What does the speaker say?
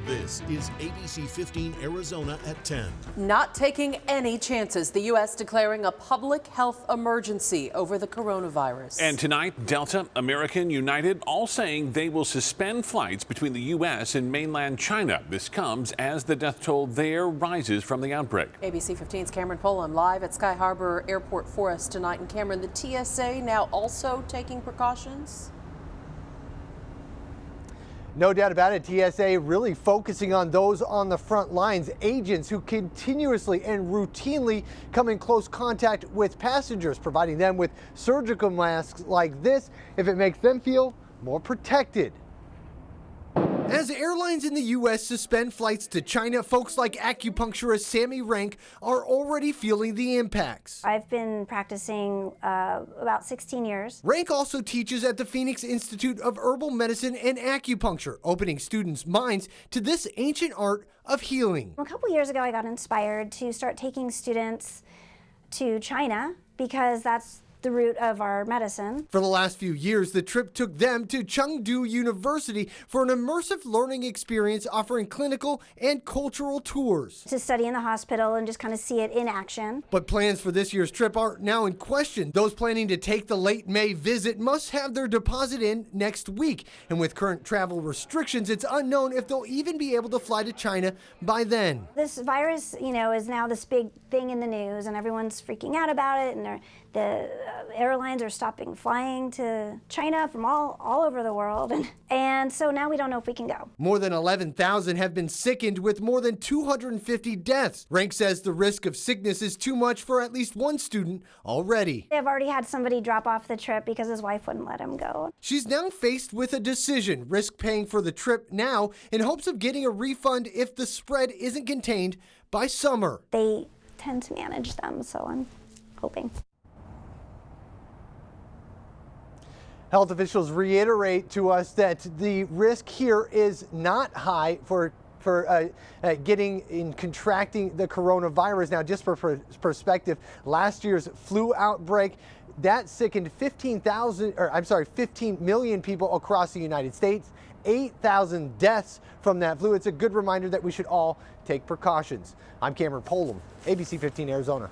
This is ABC 15 Arizona at 10. Not taking any chances. The U.S. declaring a public health emergency over the coronavirus. And tonight, Delta, American, United, all saying they will suspend flights between the U.S. and mainland China. This comes as the death toll there rises from the outbreak. ABC 15's Cameron Polam live at Sky Harbor Airport for us tonight. And Cameron, the TSA now also taking precautions? No doubt about it. TSA really focusing on those on the front lines, agents who continuously and routinely come in close contact with passengers, providing them with surgical masks like this if it makes them feel more protected. As airlines in the U.S. suspend flights to China, folks like acupuncturist Sammy Rank are already feeling the impacts. I've been practicing about 16 years. Rank also teaches at the Phoenix Institute of Herbal Medicine and Acupuncture, opening students' minds to this ancient art of healing. A couple years ago, I got inspired to start taking students to China because that's the root of our medicine. For the last few years, the trip took them to Chengdu University for an immersive learning experience offering clinical and cultural tours. To study in the hospital and just kind of see it in action. But plans for this year's trip are now in question. Those planning to take the late May visit must have their deposit in next week. And with current travel restrictions, it's unknown if they'll even be able to fly to China by then. This virus, is now this big thing in the news and everyone's freaking out about it, and the airlines are stopping flying to China from all over the world. And so now we don't know if we can go. More than 11,000 have been sickened with more than 250 deaths. Rank says the risk of sickness is too much for at least one student already. I've already had somebody drop off the trip because his wife wouldn't let him go. She's now faced with a decision, risk paying for the trip now in hopes of getting a refund if the spread isn't contained by summer. They tend to manage them, so I'm hoping. Health officials reiterate to us that the risk here is not high for getting in contracting the coronavirus. Now, just for perspective, last year's flu outbreak that sickened 15 million people across the United States. 8,000 deaths from that flu. It's a good reminder that we should all take precautions. I'm Cameron Polam, ABC 15 Arizona.